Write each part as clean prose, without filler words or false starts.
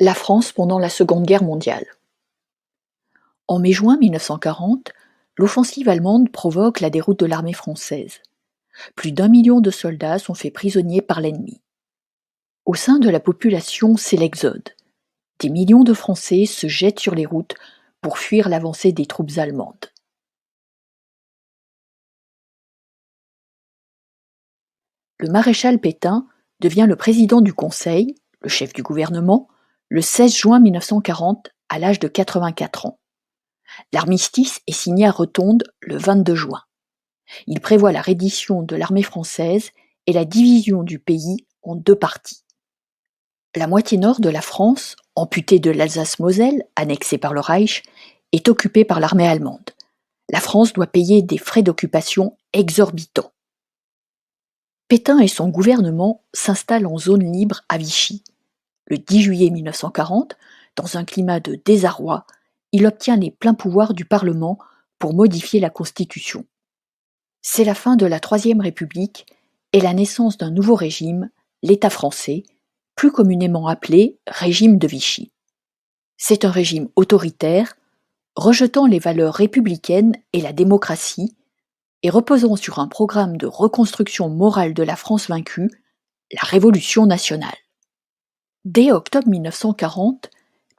La France pendant la Seconde Guerre mondiale. En mai-juin 1940, l'offensive allemande provoque la déroute de l'armée française. Plus d'1 million de soldats sont faits prisonniers par l'ennemi. Au sein de la population, c'est l'exode. Des millions de Français se jettent sur les routes pour fuir l'avancée des troupes allemandes. Le maréchal Pétain devient le président du Conseil, le chef du gouvernement, le 16 juin 1940 à l'âge de 84 ans. L'armistice est signé à Rotonde le 22 juin. Il prévoit la reddition de l'armée française et la division du pays en deux parties. La moitié nord de la France, amputée de l'Alsace-Moselle, annexée par le Reich, est occupée par l'armée allemande. La France doit payer des frais d'occupation exorbitants. Pétain et son gouvernement s'installent en zone libre à Vichy. Le 10 juillet 1940, dans un climat de désarroi, il obtient les pleins pouvoirs du Parlement pour modifier la Constitution. C'est la fin de la Troisième République et la naissance d'un nouveau régime, l'État français, plus communément appelé régime de Vichy. C'est un régime autoritaire, rejetant les valeurs républicaines et la démocratie, et reposant sur un programme de reconstruction morale de la France vaincue, la Révolution nationale. Dès octobre 1940,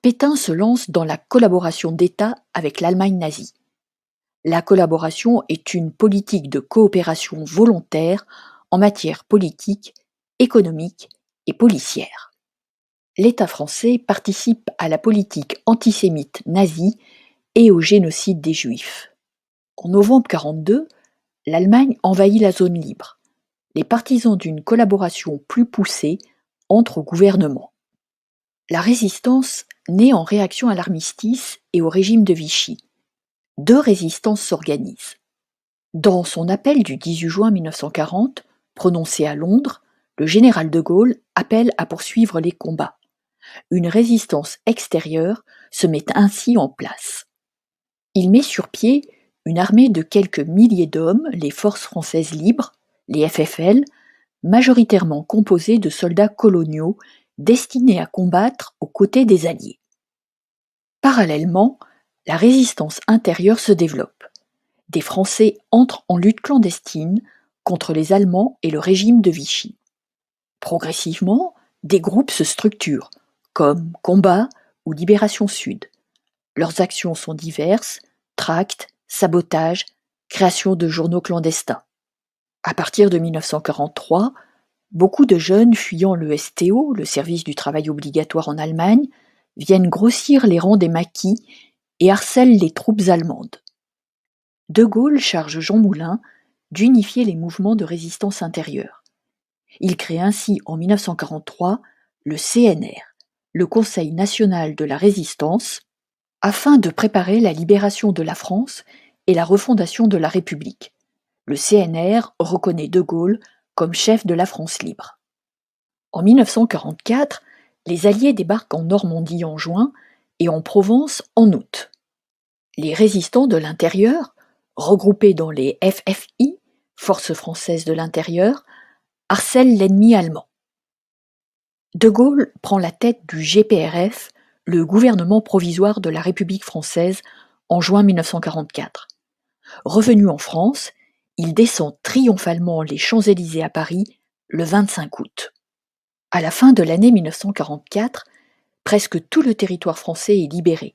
Pétain se lance dans la collaboration d'État avec l'Allemagne nazie. La collaboration est une politique de coopération volontaire en matière politique, économique et policière. L'État français participe à la politique antisémite nazie et au génocide des Juifs. En novembre 1942, l'Allemagne envahit la zone libre. Les partisans d'une collaboration plus poussée entrent au gouvernement. La résistance naît en réaction à l'armistice et au régime de Vichy. Deux résistances s'organisent. Dans son appel du 18 juin 1940, prononcé à Londres, le général de Gaulle appelle à poursuivre les combats. Une résistance extérieure se met ainsi en place. Il met sur pied une armée de quelques milliers d'hommes, les Forces françaises libres, les FFL, majoritairement composées de soldats coloniaux destinés à combattre aux côtés des Alliés. Parallèlement, la résistance intérieure se développe. Des Français entrent en lutte clandestine contre les Allemands et le régime de Vichy. Progressivement, des groupes se structurent, comme Combat ou Libération Sud. Leurs actions sont diverses, tracts, sabotage, création de journaux clandestins. À partir de 1943, beaucoup de jeunes fuyant le STO, le service du travail obligatoire en Allemagne, viennent grossir les rangs des maquis et harcèlent les troupes allemandes. De Gaulle charge Jean Moulin d'unifier les mouvements de résistance intérieure. Il crée ainsi en 1943 le CNR, le Conseil national de la résistance, afin de préparer la libération de la France et la refondation de la République. Le CNR reconnaît De Gaulle comme chef de la France libre. En 1944, les Alliés débarquent en Normandie en juin et en Provence en août. Les résistants de l'intérieur, regroupés dans les FFI, Forces françaises de l'intérieur, harcèlent l'ennemi allemand. De Gaulle prend la tête du GPRF, le gouvernement provisoire de la République française, en juin 1944. Revenu en France, il descend triomphalement les Champs-Élysées à Paris le 25 août. À la fin de l'année 1944, presque tout le territoire français est libéré,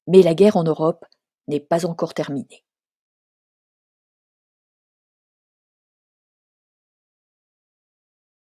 mais la guerre en Europe n'est pas encore terminée.